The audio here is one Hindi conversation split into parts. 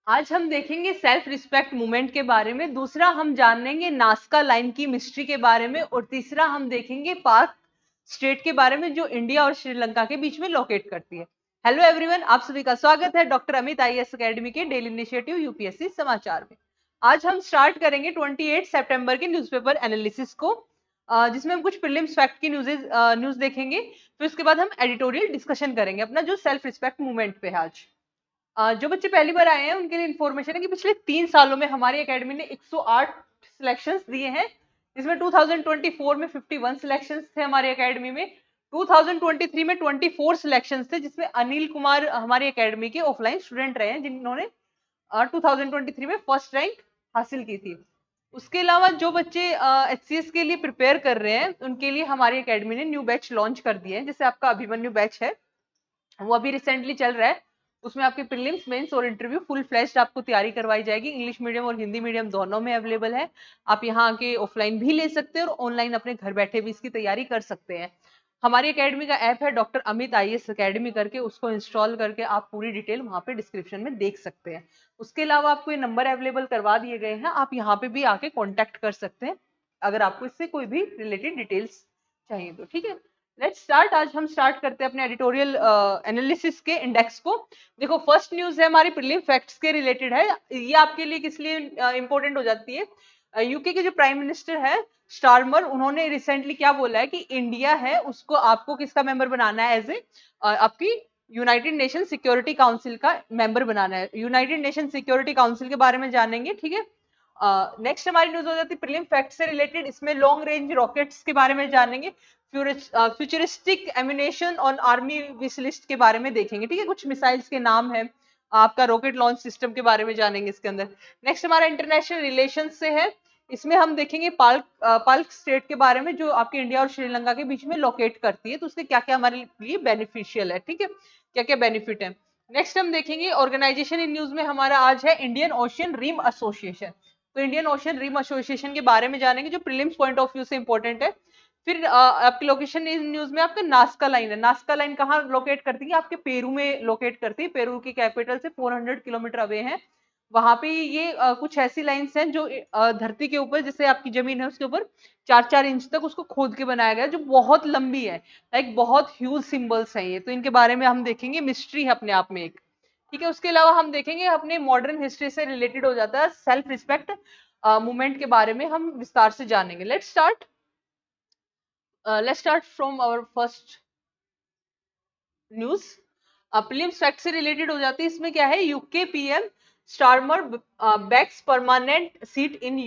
आज हम देखेंगे सेल्फ रिस्पेक्ट मूवमेंट के बारे में, दूसरा हम जानेंगे नास्का लाइन की मिस्ट्री के बारे में, और तीसरा हम देखेंगे पाक स्टेट के बारे में जो इंडिया और श्रीलंका के बीच में लोकेट करती है। हेलो एवरीवन, आप सभी का स्वागत है डॉक्टर अमित आईएएस एकेडमी के डेली इनिशिएटिव यूपीएससी समाचार में। आज हम स्टार्ट करेंगे 28 सितंबर के न्यूज़पेपर एनालिसिस को, जिसमें हम कुछ प्रीलिम्स फैक्ट की न्यूज देखेंगे। फिर उसके बाद हम एडिटोरियल डिस्कशन करेंगे अपना जो सेल्फ रिस्पेक्ट मूवमेंट पे है आज। जो बच्चे पहली बार आए हैं उनके लिए इन्फॉर्मेशन है कि पिछले 3 सालों में हमारी एकेडमी ने 108 सिलेक्शंस दिए हैं। इसमें 2024 में 51 सिलेक्शंस थे हमारी एकेडमी में, 2023 में 24 सिलेक्शंस थे, जिसमें अनिल कुमार हमारी एकेडमी के ऑफलाइन स्टूडेंट रहे हैं जिन्होंने 2023 में फर्स्ट रैंक हासिल की थी। उसके अलावा जो बच्चे एचसीएस के लिए प्रिपेयर कर रहे हैं उनके लिए हमारी एकेडमी ने न्यू बैच लॉन्च कर दिए हैं, जैसे आपका अभिमन्यु बैच है वो अभी रिसेंटली चल रहा है। उसमें आपके प्रीलिम्स मेंस और इंटरव्यू फुल फ्लैश्ड आपको तैयारी करवाई जाएगी। इंग्लिश मीडियम और हिंदी मीडियम दोनों में अवेलेबल है। आप यहाँ आके ऑफलाइन भी ले सकते हैं और ऑनलाइन अपने घर बैठे भी इसकी तैयारी कर सकते हैं। हमारी एकेडमी का ऐप है डॉक्टर अमित आईएएस एकेडमी करके, उसको इंस्टॉल करके आप पूरी डिटेल वहां पे डिस्क्रिप्शन में देख सकते हैं। उसके अलावा आपको ये नंबर अवेलेबल करवा दिए गए हैं, आप यहाँ पे भी आके कॉन्टेक्ट कर सकते हैं अगर आपको इससे कोई भी रिलेटेड डिटेल्स चाहिए तो। ठीक है, लेट्स स्टार्ट। आज हम स्टार्ट करते हैं अपने एडिटोरियल एनालिसिस के इंडेक्स को। देखो, फर्स्ट न्यूज है हमारी प्रीलिम फैक्ट्स के रिलेटेड है। ये आपके लिए किस लिए इंपॉर्टेंट हो जाती है? यूके के जो प्राइम मिनिस्टर है स्टारमर, उन्होंने रिसेंटली क्या बोला है कि इंडिया है उसको आपको किसका मेंबर बनाना है, एज ए आपकी यूनाइटेड नेशन सिक्योरिटी काउंसिल का मेंबर बनाना है। यूनाइटेड नेशन सिक्योरिटी काउंसिल के बारे में जानेंगे। ठीक है, नेक्स्ट हमारी न्यूज हो जाती है प्रीलिम फैक्ट से रिलेटेड। इसमें लॉन्ग रेंज रॉकेट्स के बारे में जानेंगे, futuristic ammunition on army wish list के बारे में देखेंगे। ठीक है, कुछ मिसाइल्स के नाम है, आपका रॉकेट लॉन्च सिस्टम के बारे में जानेंगे इसके अंदर। नेक्स्ट हमारा इंटरनेशनल रिलेशन से है, इसमें हम देखेंगे पाल्क स्टेट के बारे में जो आपके इंडिया और श्रीलंका के बीच में लोकेट करती है, तो उसके क्या क्या हमारे लिए बेनिफिशियल है। ठीक है, क्या क्या बेनिफिट है। नेक्स्ट हम देखेंगे ऑर्गेनाइजेशन इन न्यूज में हमारा आज है इंडियन ओशियन रिम एसोसिएशन। तो इंडियन ओशियन रिम एसोसिएशन के बारे में जानेंगे जो प्रीलिम्स पॉइंट ऑफ व्यू से इंपॉर्टेंट है। फिर आपकी लोकेशन इस न्यूज में आपका नास्का लाइन है। नास्का लाइन कहाँ लोकेट करती है? आपके पेरू में लोकेट करती है। पेरू की कैपिटल से 400 किलोमीटर अवे है। वहां पे ये कुछ ऐसी लाइंस हैं जो धरती के ऊपर, जैसे आपकी जमीन है उसके ऊपर 4-4 इंच तक उसको खोद के बनाया गया है, जो बहुत लंबी है। लाइक बहुत ह्यूज सिंबल्स हैं ये, तो इनके बारे में हम देखेंगे। मिस्ट्री है अपने आप में एक। ठीक है, उसके अलावा हम देखेंगे अपने मॉडर्न हिस्ट्री से रिलेटेड हो जाता है सेल्फ रिस्पेक्ट मूवमेंट के बारे में हम विस्तार से जानेंगे। Let's start from our first news. Prelims fact से रिलेटेड हो जाती है। इसमें क्या है, UK PM Starmer backs permanent seat in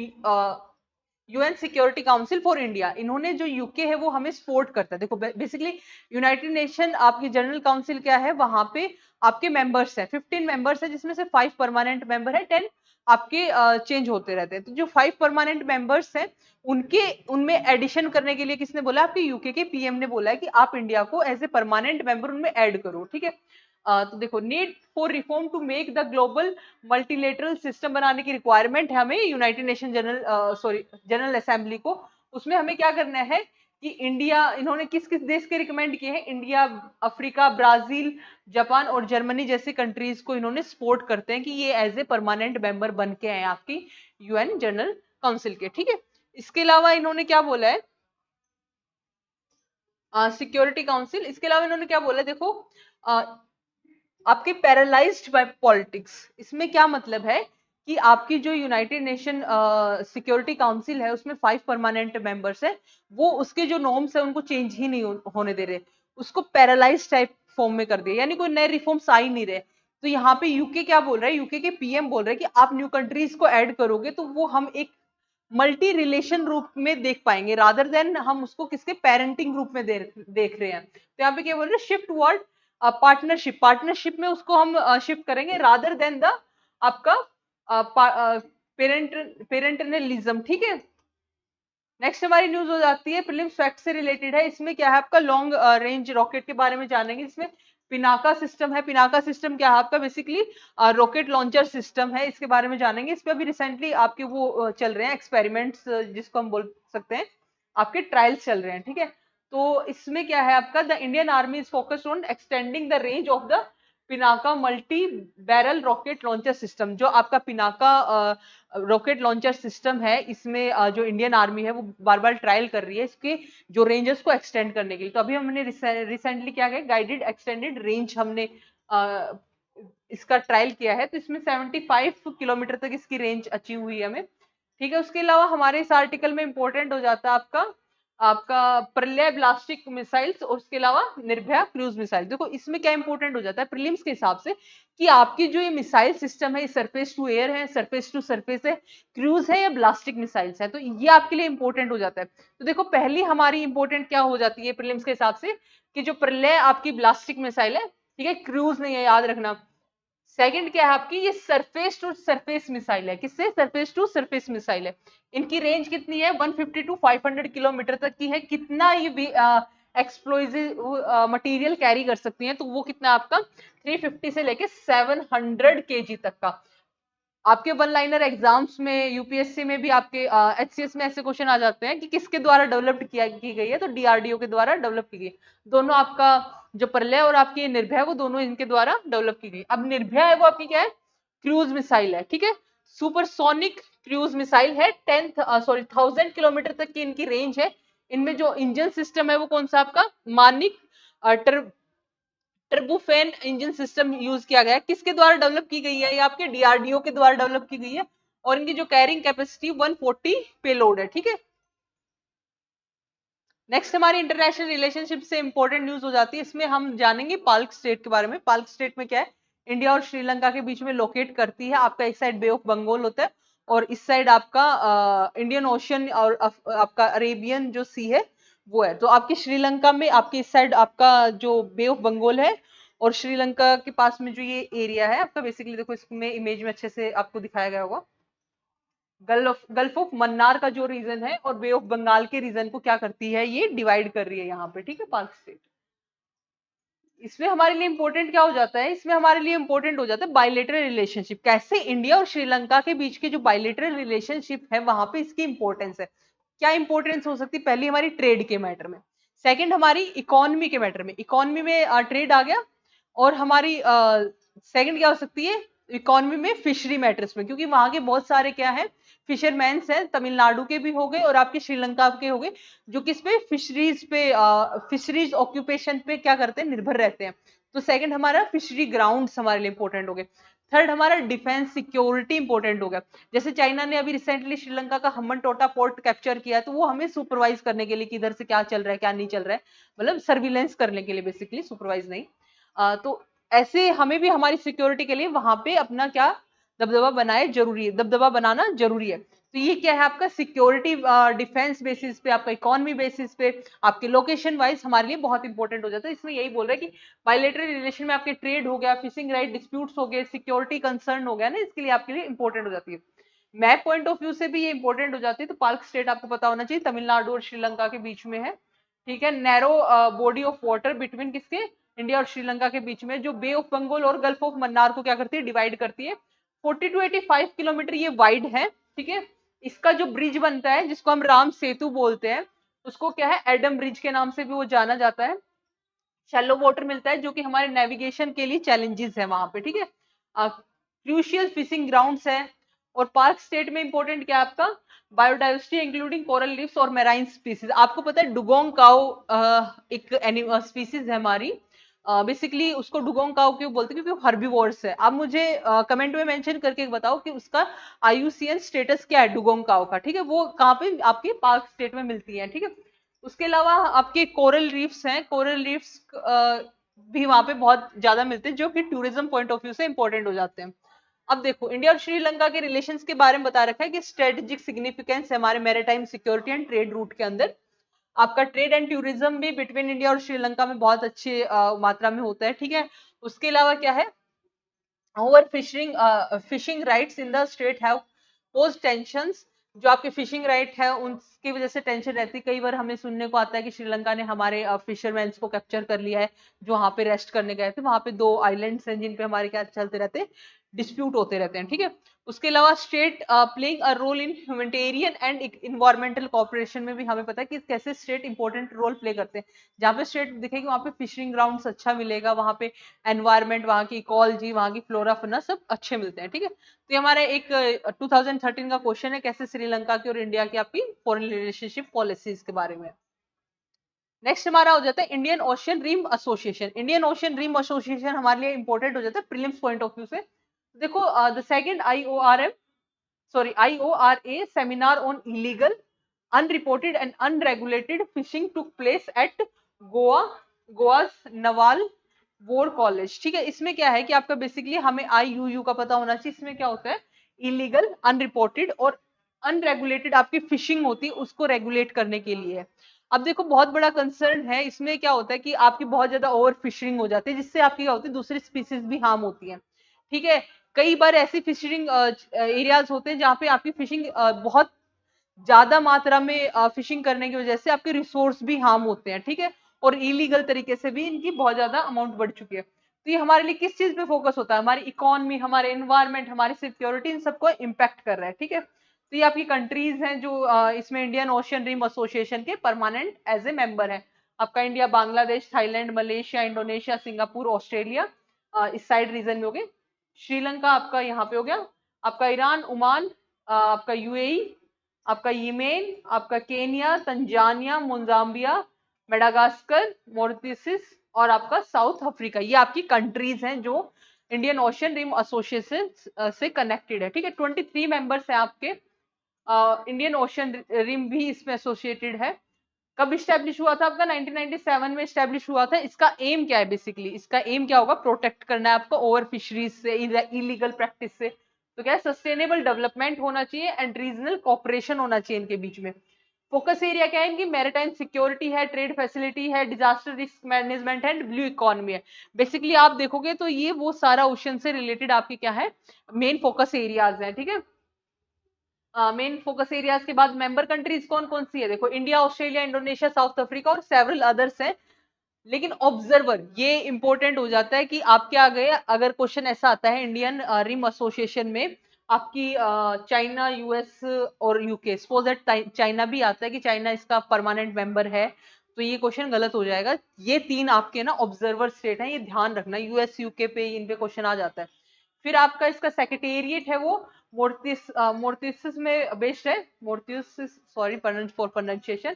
UN security council for India. इन्होंने, जो यूके है वो हमें सपोर्ट करता है। देखो, बेसिकली यूनाइटेड नेशन आपकी जनरल काउंसिल क्या है, वहां पे आपके मेंबर्स है 15 मेंबर्स है, जिसमें से 5 परमानेंट मेंबर है, 10 आपके चेंज होते रहते हैं। तो जो 5 परमानेंट मेंबर्स हैं उनके उनमें एडिशन करने के लिए किसने बोला? आपके यूके के पीएम ने बोला है कि आप इंडिया को एज ए परमानेंट मेंबर उनमें ऐड करो। ठीक है, तो देखो, need for reform to make the global multilateral system बनाने की रिक्वायरमेंट है हमें यूनाइटेड नेशन जनरल असेंबली को। उसमें हमें क्या करना है कि इंडिया, इन्होंने किस किस देश के रिकमेंड किए हैं? इंडिया, अफ्रीका, ब्राजील, जापान और जर्मनी जैसे कंट्रीज को इन्होंने सपोर्ट करते हैं कि ये एज ए परमानेंट मेंबर बन के आए आपकी यूएन जनरल काउंसिल के। ठीक है, इसके अलावा इन्होंने क्या बोला है सिक्योरिटी काउंसिल, इसके अलावा इन्होंने क्या बोला है, देखो, आपके पैरालाइज्ड बाय पॉलिटिक्स। इसमें क्या मतलब है कि आपकी जो यूनाइटेड नेशन सिक्योरिटी काउंसिल है उसमें 5 परमानेंट मेंबर्स है, वो उसके जो नॉर्म्स है उनको चेंज ही नहीं होने दे रहे, उसको पैरालाइज टाइप फॉर्म में कर दिया, यानी कोई नए रिफॉर्म्स आ ही नहीं रहे। तो यहाँ पे यूके क्या बोल रहा है, यूके के पीएम बोल रहे हैं कि आप न्यू कंट्रीज को ऐड करोगे तो वो हम एक मल्टी रिलेशन रूप में देख पाएंगे, रादर देन हम उसको किसके पेरेंटिंग रूप में देख रहे हैं। तो यहाँ पे क्या बोल रहे हैं, शिफ्ट वर्ड पार्टनरशिप, पार्टनरशिप में उसको हम शिफ्ट करेंगे रादर देन द आपका पेरेंट पेरेंटलिज्म। ठीक है, नेक्स्ट हमारी न्यूज हो जाती है प्रीलिम्स फैक्ट से रिलेटेड है। इसमें क्या है, आपका लॉन्ग रेंज रॉकेट के बारे में जानेंगे। इसमें पिनाका सिस्टम है। पिनाका सिस्टम क्या है आपका? बेसिकली रॉकेट लॉन्चर सिस्टम है, इसके बारे में जानेंगे। इस पे अभी रिसेंटली आपके वो चल रहे हैं एक्सपेरिमेंट्स, जिसको हम बोल सकते हैं आपके ट्रायल्स चल रहे हैं। ठीक है, तो इसमें क्या है आपका, the Indian army is focused on extending the range of the Pinaka multi barrel rocket launcher system. जो आपका पिनाका रॉकेट लॉन्चर सिस्टम है, इसमें जो इंडियन आर्मी है वो बार बार ट्रायल कर रही है इसके जो रेंजेस को एक्सटेंड करने के लिए। तो अभी हमने रिसेंटली क्या किया, गाइडेड एक्सटेंडेड रेंज हमने अ, इसका ट्रायल किया है। तो इसमें 75 किलोमीटर तक इसकी रेंज अचीव हुई है हमें। ठीक है, उसके अलावा हमारे इस आर्टिकल में इंपॉर्टेंट हो जाता है आपका आपका प्रलय ब्लास्टिक मिसाइल्स और उसके अलावा निर्भया क्रूज मिसाइल। देखो इसमें क्या इंपॉर्टेंट हो जाता है प्रीलिम्स के हिसाब से, कि आपकी जो ये मिसाइल सिस्टम है, सरफेस टू एयर है, सरफेस टू सरफेस है, क्रूज है या ब्लास्टिक मिसाइल्स है, तो ये आपके लिए इंपॉर्टेंट हो जाता है। तो देखो पहली हमारी इंपॉर्टेंट क्या हो जाती है प्रीलिम्स के हिसाब से, कि जो प्रलय आपकी ब्लास्टिक मिसाइल है, ठीक है, क्रूज नहीं है, याद रखना। सेकंड क्या है आपकी, ये सरफेस टू सरफेस मिसाइल है। किससे, सरफेस टू सरफेस मिसाइल है। इनकी रेंज कितनी है, 150 टू 500 किलोमीटर तक की है। कितना ये एक्सप्लोजिव मटेरियल कैरी कर सकती हैं, तो वो कितना आपका 350 से लेके 700 केजी तक का। आपके वन लाइनर एग्जाम्स में, यूपीएससी में भी, आपके एचसीएस में ऐसे क्वेश्चन आ जाते हैं कि किसके द्वारा डेवलप्ड किया की गई है, तो डीआरडीओ के द्वारा डेवलप की गई। दोनों आपका जो प्रलय और आपकी निर्भया, वो दोनों इनके द्वारा डेवलप की गई। अब निर्भया है वो आपकी क्या है, क्रूज मिसाइल है, ठीक है, सुपरसोनिक क्रूज मिसाइल है। 1000 किलोमीटर तक की इनकी रेंज है। इनमें जो इंजन सिस्टम है वो कौन सा आपका Manik turbofan engine system use किया गया है। किसके द्वारा डेवलप की गई है, ये आपके डीआरडीओ के द्वारा डेवलप की गई है। और इनकी जो कैरिंग कैपेसिटी 140 पेलोड है, ठीक है। नेक्स्ट हमारी इंटरनेशनल रिलेशनशिप से इंपॉर्टेंट न्यूज हो जाती है। इसमें हम जानेंगे पाल्क स्टेट के बारे में। पाल्क स्टेट में क्या है, इंडिया और श्रीलंका के बीच में लोकेट करती है। आपका एक साइड बे ऑफ बंगाल होता है और इस साइड आपका इंडियन ओशन और आपका अरेबियन जो सी है वो है। तो आपकी श्रीलंका में आपकी इस साइड आपका जो बे ऑफ बंगाल है और श्रीलंका के पास में जो ये एरिया है आपका, बेसिकली देखो इसमें इमेज में अच्छे से आपको दिखाया गया होगा। गल्फ ऑफ मन्नार का जो रीजन है और बे ऑफ बंगाल के रीजन को क्या करती है, ये डिवाइड कर रही है यहाँ पे, ठीक है, पाक स्टेट। इसमें हमारे लिए इंपॉर्टेंट क्या हो जाता है, इसमें हमारे लिए इंपॉर्टेंट हो जाता है बायलेटरल रिलेशनशिप। कैसे इंडिया और श्रीलंका के बीच की जो बायलेटरल रिलेशनशिप है वहां पे इसकी इंपॉर्टेंस है। क्या इंपॉर्टेंस हो सकती है, पहली हमारी ट्रेड के मैटर में, सेकंड हमारी इकोनॉमी के मैटर में, इकोनॉमी में ट्रेड आ गया, और हमारी सेकंड क्या हो सकती है इकोनॉमी में, फिशरी मैटर्स में, क्योंकि वहां के बहुत सारे क्या है फिशरमैन्स हैं, तमिलनाडु के भी हो गए और आपके श्रीलंका के हो गए, जो किस पे फिशरीज पे फिशरीज ऑक्यूपेशन पे क्या करते हैं, निर्भर रहते हैं। तो सेकंड हमारा फिशरी ग्राउंड्स हमारे लिए इंपॉर्टेंट हो गए। थर्ड हमारा डिफेंस सिक्योरिटी इंपॉर्टेंट हो गया। जैसे चाइना ने अभी रिसेंटली श्रीलंका का हम्बन टोटा पोर्ट कैप्चर किया, तो वो हमें सुपरवाइज करने के लिए कि इधर से क्या चल रहा है क्या नहीं चल रहा है, मतलब सर्विलेंस करने के लिए, बेसिकली सुपरवाइज नहीं। तो ऐसे हमें भी हमारी सिक्योरिटी के लिए वहां पे अपना क्या दबदबा बनाए जरूरी है, दबदबा बनाना जरूरी है। तो ये क्या है आपका सिक्योरिटी डिफेंस बेसिस पे, आपका इकोनॉमी बेसिस पे, आपके लोकेशन वाइज हमारे लिए बहुत इंपॉर्टेंट हो जाता है। इसमें यही बोल रहा है कि बायलेटरल रिलेशन में आपके ट्रेड हो गया, फिशिंग राइट डिस्प्यूट्स हो गए, सिक्योरिटी कंसर्न हो गया ना, इसके लिए आपके लिए इंपॉर्टेंट हो जाती है। मैप पॉइंट ऑफ व्यू से भी ये इंपॉर्टेंट हो जाती है। तो पार्क स्टेट आपको पता होना चाहिए तमिलनाडु और श्रीलंका के बीच में है, ठीक है। Narrow body of water between किसके, इंडिया और श्रीलंका के बीच में, जो बे ऑफ बंगाल और गल्फ ऑफ मन्नार को क्या करती है, डिवाइड करती है। 40 टू 85 किलोमीटर ये वाइड है, ठीक है। इसका जो ब्रिज बनता है जिसको हम राम सेतु बोलते हैं, उसको क्या है एडम ब्रिज के नाम से भी वो जाना जाता है। शैलो वाटर मिलता है जो कि हमारे नेविगेशन के लिए चैलेंजेस है वहां पे, ठीक है। क्रूशियल फिशिंग ग्राउंड्स है। और पार्क स्टेट में इंपॉर्टेंट क्या है आपका, बायोडाइवर्सिटी इंक्लूडिंग कोरल रीफ्स और मेराइन स्पीसीज। आपको पता है डुगोंग काऊ एक स्पीसीज है हमारी, बेसिकली उसको डुगोंग काऊ क्यों बोलते हैं, क्योंकि वो हर्बीवोर्स है। आप मुझे कमेंट में मेंशन करके बताओ कि उसका आईयूसीएन स्टेटस क्या है डुगोंग काऊ का, ठीक है, वो कहाँ पे आपके पार्क स्टेट में मिलती है, ठीक है। उसके अलावा आपके कोरल रीफ्स हैं, कोरल रीफ्स भी वहां पे बहुत ज्यादा मिलते हैं, जो कि टूरिज्म पॉइंट ऑफ व्यू से इंपॉर्टेंट हो जाते हैं। अब देखो इंडिया और श्रीलंका के रिलेशंस के बारे में बता रखा है कि स्ट्रेटेजिक सिग्निफिकेंस है हमारे maritime security and trade route के अंदर। आपका ट्रेड एंड टूरिज्म भी बिटवीन इंडिया और श्रीलंका में बहुत अच्छी मात्रा में होता है, ठीक है। उसके अलावा क्या है, over fishing rights in the state have post tensions. जो आपके फिशिंग राइट है उनकी वजह से टेंशन रहती है। कई बार हमें सुनने को आता है कि श्रीलंका ने हमारे फिशरमैन्स को कैप्चर कर लिया है, जो वहां पे रेस्ट करने गए थे। वहां पे 2 आइलैंड्स हैं जिन पे हमारे क्या चलते रहते डिस्प्यूट होते रहते हैं, ठीक है। उसके अलावा state playing a role in humanitarian and environmental cooperation में भी हमें पता है कि कैसे स्टेट इंपॉर्टेंट रोल प्ले करते हैं। जहाँ पे स्टेट दिखेगी वहाँ पे फिशिंग ग्राउंड्स अच्छा मिलेगा, वहाँ पे एनवायरमेंट, वहाँ की इकोलॉजी, वहाँ की फ्लोरा फौना सब अच्छे मिलते हैं, ठीक है। तो ये हमारा एक 2013 का क्वेश्चन है, कैसे श्रीलंका की और इंडिया की आपकी फॉरेन रिलेशनशिप पॉलिसीज के बारे में। नेक्स्ट हमारा हो जाता है Indian ocean rim association. Indian ocean rim association हमारे लिए इंपॉर्टेंट हो जाता है प्रीलिम्स पॉइंट ऑफ व्यू से। देखो the second IORA seminar on illegal, unreported and unregulated fishing took place at गोवा's Nawal वोर कॉलेज, ठीक है। इसमें क्या है कि आपका बेसिकली हमें IUU का पता होना चाहिए। इसमें क्या होता है, इलीगल, अनरिपोर्टेड और अनरेगुलेटेड आपकी फिशिंग होती है, उसको रेगुलेट करने के लिए। अब देखो बहुत बड़ा कंसर्न है इसमें, क्या होता है कि आपकी बहुत ज्यादा ओवर फिशिंग हो जाती है, जिससे आपकी क्या होती है, दूसरी स्पीसीज भी हार्म होती है, ठीक है। कई बार ऐसी फिशिंग एरियाज होते हैं जहाँ पे आपकी फिशिंग बहुत ज्यादा मात्रा में फिशिंग करने की वजह से आपके रिसोर्स भी हार्म होते हैं, ठीक है। और इलीगल तरीके से भी इनकी बहुत ज्यादा अमाउंट बढ़ चुकी है। तो ये हमारे लिए किस चीज पे फोकस होता है, हमारी इकोनॉमी, हमारे एनवायरमेंट, हमारी सिक्योरिटी, इन सबको इम्पैक्ट कर रहा है, ठीक है। तो ये आपकी कंट्रीज हैं जो इसमें इंडियन ओशियन रिम एसोसिएशन के परमानेंट एज ए मेंबर है। आपका India, Bangladesh, Thailand, Malaysia, Indonesia, Singapore, Australia इस साइड रीजन में हो गए। श्रीलंका आपका यहाँ पे हो गया, आपका ईरान, ओमान, आपका UAE, आपका यीमेन, आपका केनिया, तंजानिया, मोजाम्बिया, मेडागास्कर, मॉरिशस और आपका साउथ अफ्रीका। ये आपकी कंट्रीज हैं जो इंडियन ओशियन रिम एसोसिएशन से कनेक्टेड है, ठीक है। 23 मेंबर्स हैं आपके। इंडियन ओशियन रिम भी इसमें एसोसिएटेड है। कब स्टैब्लिश हुआ था आपका, 1997 में स्टैब्लिश हुआ था। इसका एम क्या है, बेसिकली इसका एम क्या होगा, प्रोटेक्ट करना है आपको ओवर फिशरीज से, इलीगल प्रैक्टिस से। तो क्या है, सस्टेनेबल डेवलपमेंट होना चाहिए एंड रीजनल कॉपरेशन होना चाहिए इनके बीच में। फोकस एरिया क्या है इनकी, मैरिटाइम सिक्योरिटी है, ट्रेड फैसिलिटी है, डिजास्टर रिस्क मैनेजमेंट है, ब्लू इकोनॉमी है। बेसिकली आप देखोगे तो ये वो सारा ओशन से रिलेटेड आपके क्या है, मेन फोकस एरियाज है, ठीक है। मेन फोकस एरियाज के बाद मेंबर कंट्रीज कौन कौन सी है, देखो India, Australia, Indonesia, south Africa और सेवरल अदर्स हैं। लेकिन ऑब्जर्वर ये इंपॉर्टेंट हो जाता है कि आपके आगे अगर क्वेश्चन ऐसा आता है इंडियन रिम एसोसिएशन में, आपकी चाइना, US और UK, सपोज दैट चाइना भी आता है कि चाइना इसका परमानेंट मेंबर है, तो ये क्वेश्चन गलत हो जाएगा। ये तीन आपके ना ऑब्जर्वर स्टेट हैं, ये ध्यान रखना, US UK पे इन पे क्वेश्चन आ जाता है। फिर आपका इसका सेक्रेटेरिएट है वो मोर्टिस में बेस्ड है, Mauritius, sorry for pronunciation.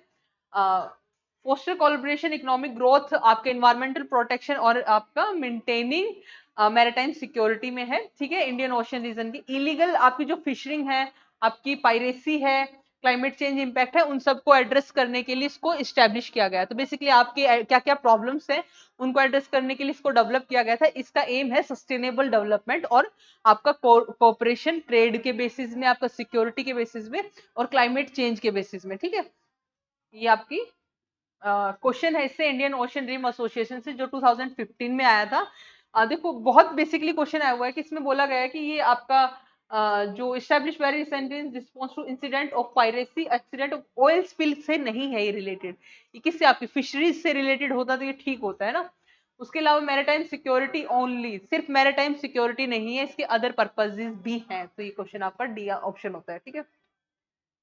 Foster collaboration, economic growth, आपके इन्वायरमेंटल प्रोटेक्शन और आपका मेंटेनिंग मैरिटाइम सिक्योरिटी में है, ठीक है। इंडियन ओशन रीजन की इलीगल आपकी जो फिशरिंग है, आपकी पायरेसी है, क्लाइमेट चेंज इंपैक्ट है, उन सबको एड्रेस करने के लिए इसको इस्टेब्लिश किया गया। तो बेसिकली आपके क्या क्या प्रॉब्लम्स हैं उनको एड्रेस करने के लिए इसको डेवलप किया गया था। इसका एम है सस्टेनेबल डेवलपमेंट और आपका कोऑपरेशन, ट्रेड के बेसिस में, आपका सिक्योरिटी के बेसिस में और क्लाइमेट चेंज के बेसिस में, ठीक है। ये आपकी क्वेश्चन है इससे इंडियन ओशन रिम एसोसिएशन से, जो 2015 में आया था। देखो बहुत बेसिकली क्वेश्चन आया हुआ है कि इसमें बोला गया है कि ये आपका जो establish very recently in response to incident of piracy, accident of oil spill से नहीं है ये रिलेटेड। ये किससे, आपकी फिशरीज से रिलेटेड होता तो ये ठीक होता है ना। उसके अलावा मैरिटाइम सिक्योरिटी ओनली, सिर्फ मैरिटाइम सिक्योरिटी नहीं है, इसके अदर पर्पजेज भी हैं। तो ये क्वेश्चन आपका डी ऑप्शन होता है, ठीक है।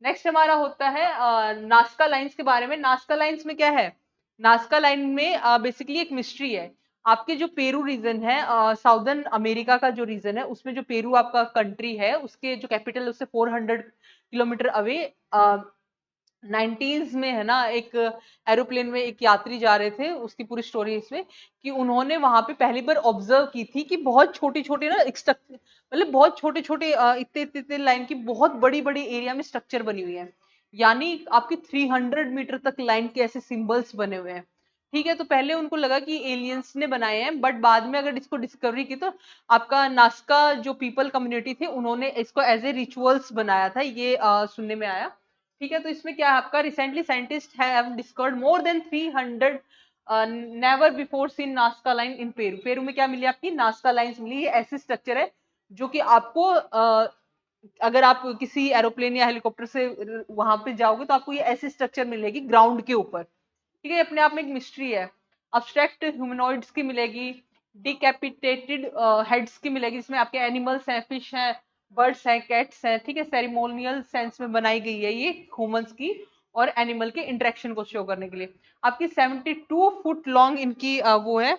नेक्स्ट हमारा होता है नास्का लाइंस के बारे में। नास्का लाइंस में क्या है, नास्का लाइन में बेसिकली एक मिस्ट्री है। आपके जो पेरू रीजन है, साउदर्न अमेरिका का जो रीजन है, उसमें जो पेरू आपका कंट्री है, उसके जो कैपिटल उससे 400 किलोमीटर अवे 90s में है ना, एक एरोप्लेन में एक यात्री जा रहे थे, उसकी पूरी स्टोरी इसमें कि उन्होंने वहां पे पहली बार ऑब्जर्व की थी कि बहुत छोटी छोटी ना एक मतलब बहुत छोटे छोटे इतने इतने इतने लाइन की बहुत बड़ी बड़ी एरिया में स्ट्रक्चर बनी हुई है। यानी आपकी 300 मीटर तक लाइन के ऐसे सिंबल्स बने हुए हैं, ठीक है। तो पहले उनको लगा कि एलियंस ने बनाए हैं, बट बाद में अगर इसको डिस्कवरी की तो आपका नास्का जो पीपल कम्युनिटी थे उन्होंने इसको एज ए रिचुअल्स बनाया था, ये सुनने में आया, ठीक है। तो इसमें क्या है आपका, recently scientist have discovered more than 300 never before seen Nazca line in Peru. Peru में क्या मिली आपकी, नास्का लाइंस मिली। ये ऐसी स्ट्रक्चर है जो कि आपको अगर आप किसी एरोप्लेन या हेलीकॉप्टर से वहां पे जाओगे तो आपको ये ऐसी स्ट्रक्चर मिलेगी ग्राउंड के ऊपर, ठीक है। अपने आप में एक मिस्ट्री है। अब्स्ट्रैक्ट ह्यूमनॉइड्स की मिलेगी, डिकैपिटेटेड हेड्स की मिलेगी, जिसमें आपके एनिमल्स हैं, फिश हैं, बर्ड्स हैं, कैट्स हैं, ठीक है। सेरिमोनियल सेंस में बनाई गई है ये ह्यूमंस की और एनिमल के इंटरेक्शन को शो करने के लिए। आपकी 72 फुट लॉन्ग इनकी वो है,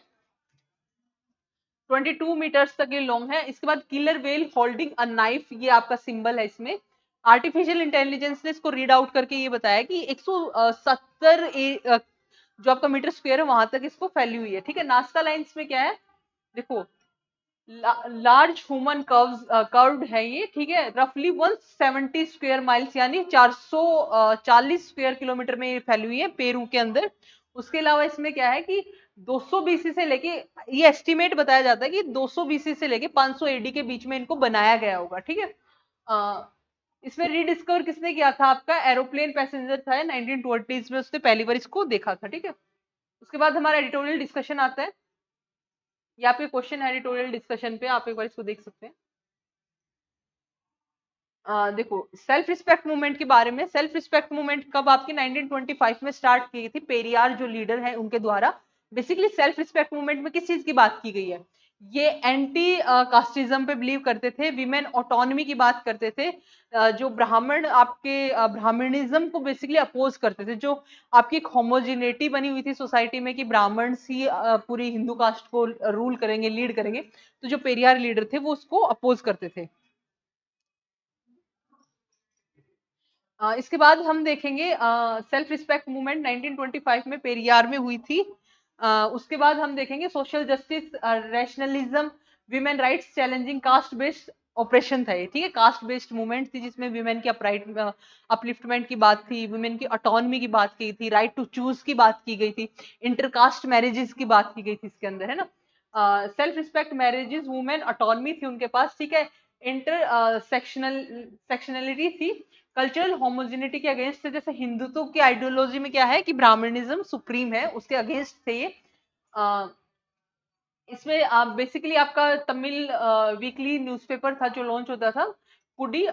22 मीटर्स तक ये लॉन्ग है। इसके बाद killer whale holding a knife, ये आपका सिंबल है इसमें। आर्टिफिशियल इंटेलिजेंस ने इसको रीड आउट करके ये बताया कि 170 जो आपका मीटर स्क्वायर है वहां तक इसको फैली हुई है, ठीक है। नास्का लाइंस में क्या है, देखो लार्ज ह्यूमन कर्व्ड है ये, ठीक है। रफली 170 स्क्वायर माइल्स यानी 440 स्क्वायर किलोमीटर में ये फैली हुई है पेरू के अंदर। उसके अलावा इसमें क्या है कि 200 बीसी से लेके, ये एस्टिमेट बताया जाता है कि 200 बीसी से लेके 500 एडी के बीच में इनको बनाया गया होगा, ठीक है। इसमें रीडिस्कवर किसने किया था, आपका एरोप्लेन पैसेंजर था 1920s में, उसने पहली बार इसको देखा था, ठीक है। उसके बाद हमारा एडिटोरियल डिस्कशन आता है। ये आपके क्वेश्चन है एडिटोरियल डिस्कशन पे, आप एक बार इसको देख सकते हैं। देखो सेल्फ रिस्पेक्ट मूवमेंट के बारे में, सेल्फ रिस्पेक्ट मूवमेंट कब आपकी 1925 में स्टार्ट की थी, पेरियार जो लीडर है उनके द्वारा। बेसिकली सेल्फ रिस्पेक्ट मूवमेंट में किस चीज की बात की गई है, ये एंटी कास्टिज्म पे बिलीव करते थे, विमेन ऑटोनॉमी की बात करते थे। जो ब्राह्मण आपके ब्राह्मणिज्म को बेसिकली अपोज करते थे, जो आपकी एक होमोजिनेटी बनी हुई थी सोसाइटी में कि ब्राह्मण ही पूरी हिंदू कास्ट को रूल करेंगे, लीड करेंगे, तो जो पेरियार लीडर थे वो उसको अपोज करते थे। इसके बाद हम देखेंगे सेल्फ रिस्पेक्ट मूवमेंट 1925 में पेरियार में हुई थी। उसके बाद हम देखेंगे social justice, rationalism, women rights challenging caste based operation था ये, ठीक है। कास्ट बेस्ड मूवमेंट थी जिसमें विमेन की अपराइट अपलिफ्टमेंट की बात थी, विमेन की ऑटोनॉमी की बात की थी, राइट टू चूज की बात की गई थी, इंटरकास्ट मैरिजेस की बात की गई थी इसके अंदर, है ना। Self respect marriages, women autonomy थी उनके पास, ठीक है। इंटर सेक्शनलिटी थी, कल्चरल होमोजिनिटी के अगेंस्ट थे। जैसे हिंदुत्व की आइडियोलॉजी में क्या है कि ब्राह्मणिज्म सुप्रीम है, उसके अगेंस्ट थे ये। इसमें आप बेसिकली आपका तमिल वीकली न्यूज़पेपर था जो लॉन्च होता था, पुडी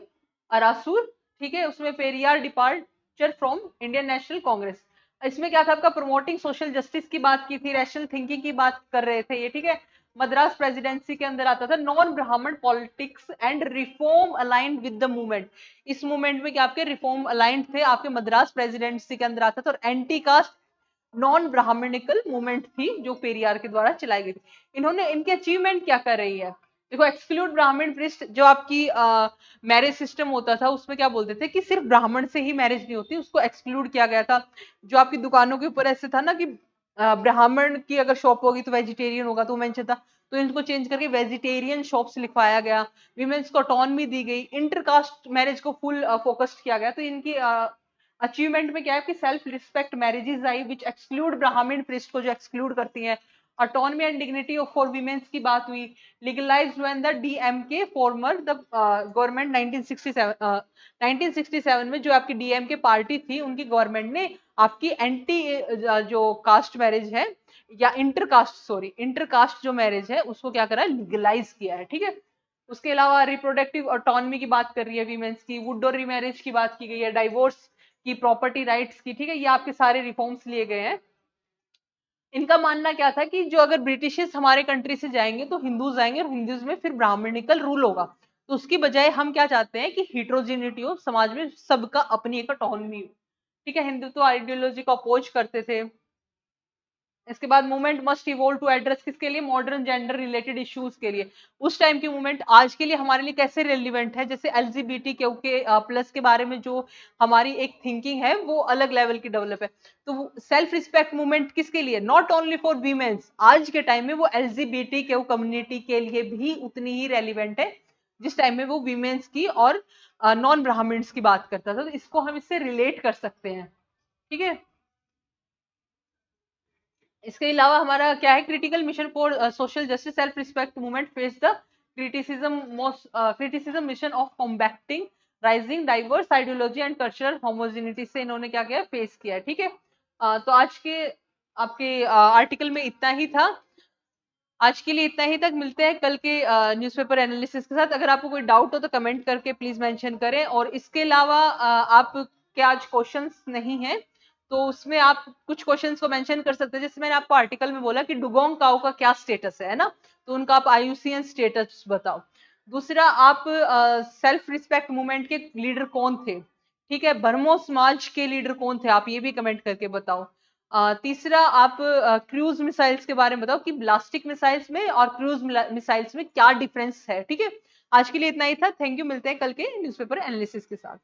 अरासुर, ठीक है। उसमें Periyar departure from Indian national Congress, इसमें क्या था आपका प्रमोटिंग सोशल जस्टिस की बात की थी, रैशनल थिंकिंग की बात कर रहे थे ये, ठीक है। मद्रास प्रेसिडेंसी के अंदर आता था, नॉन ब्राह्मण politics and reform aligned with the movement. इस मूवमेंट में क्या आपके रिफॉर्म अलाइंड थे, आपके मद्रास प्रेसिडेंसी के अंदर आता था। और anti caste non brahmanical movement थी जो पेरियार के द्वारा चलाई गई थी। इन्होंने, इनकी अचीवमेंट क्या कर रही है, देखो एक्सक्लूड ब्राह्मण प्रिस्ट, जो आपकी मैरिज सिस्टम होता था उसमें क्या बोलते थे कि सिर्फ ब्राह्मण से ही मैरिज नहीं होती, उसको एक्सक्लूड किया गया था। जो आपकी दुकानों के ऊपर ऐसे था ना कि ब्राह्मण की अगर शॉप होगी तो वेजिटेरियन होगा, तो मेंशन था, तो इनको चेंज करके वेजिटेरियन शॉप्स लिखवाया गया। विमेन्स को ऑटोनॉमी दी गई, इंटरकास्ट मैरिज को फुल फोकस्ड किया गया। तो इनकी अचीवमेंट में क्या है कि सेल्फ रिस्पेक्ट मैरिजेस आई विच एक्सक्लूड ब्राह्मण प्रिस्ट को जो एक्सक्लूड करती हैं। Autonomy and dignity of for women's की बात हुई। Legalised when the DMK farmer the government 1967 में जो आपकी डीएमके पार्टी थी उनकी गवर्नमेंट ने आपकी एंटी जो कास्ट मैरिज है या इंटरकास्ट जो मैरिज है उसको क्या करा, लीगलाइज किया है, ठीक है। उसके अलावा रिप्रोडक्टिव ऑटोनॉमी की बात कर रही है वीमेंस की, वुडो रीमैरिज की बात की गई है, डाइवोर्स की, प्रॉपर्टी राइट्स की, ठीक है। ये आपके सारे रिफॉर्म्स लिए गए हैं। इनका मानना क्या था कि जो अगर ब्रिटिशर्स हमारे कंट्री से जाएंगे तो हिंदूज आएंगे और हिंदूज में फिर ब्राह्मणिकल रूल होगा, तो उसकी बजाय हम क्या चाहते हैं कि हिट्रोजिनिटी हो समाज में, सबका अपनी एक ऑटोनॉमी हो, ठीक है। हिंदुत्व आइडियोलॉजी को अपोज करते थे। इसके बाद movement must evolve to address किसके लिए, मॉडर्न जेंडर रिलेटेड इश्यूज के लिए। उस टाइम की मूवमेंट आज के लिए हमारे लिए कैसे रेलिवेंट है, जैसे एलजीबीटी के प्लस के बारे में जो हमारी एक थिंकिंग है वो अलग लेवल की डेवलप है। तो सेल्फ रिस्पेक्ट मूवमेंट किसके लिए, नॉट ओनली फॉर वीमेन्स, आज के टाइम में वो एलजीबीटी के कम्युनिटी के लिए भी उतनी ही रेलिवेंट है जिस टाइम में वो वीमेन्स की और नॉन ब्राह्मण्स की बात करता था। तो इसको हम इससे रिलेट कर सकते हैं, ठीक है। इसके अलावा हमारा क्या है, critical mission for social justice self respect movement face the criticism mission of combating rising diverse ideology and cultural homogeneity से इन्होंने क्या किया, फेस किया है, ठीक है। तो आज के आपके आर्टिकल में इतना ही था। आज के लिए इतना ही तक, मिलते हैं कल के न्यूज़पेपर एनालिसिस के साथ। अगर आपको कोई डाउट हो तो कमेंट करके प्लीज मेंशन करें। और इसके अलावा आप क्या आज क्वेश्चंस नहीं है तो उसमें आप कुछ क्वेश्चंस को मेंशन कर सकते हैं, जैसे मैंने आपको आर्टिकल में बोला कि डुगोंग काओ का क्या स्टेटस है ना, तो उनका आप आईयूसीएन स्टेटस बताओ। दूसरा, आप सेल्फ रिस्पेक्ट मूवमेंट के लीडर कौन थे, ठीक है, बर्मो समाज के लीडर कौन थे, आप ये भी कमेंट करके बताओ। तीसरा, आप क्रूज मिसाइल्स के बारे में बताओ कि ब्लास्टिक मिसाइल्स में और क्रूज मिसाइल्स में क्या डिफरेंस है, ठीक है। आज के लिए इतना ही था, थैंक यू, मिलते हैं कल के न्यूज़पेपर एनालिसिस के साथ।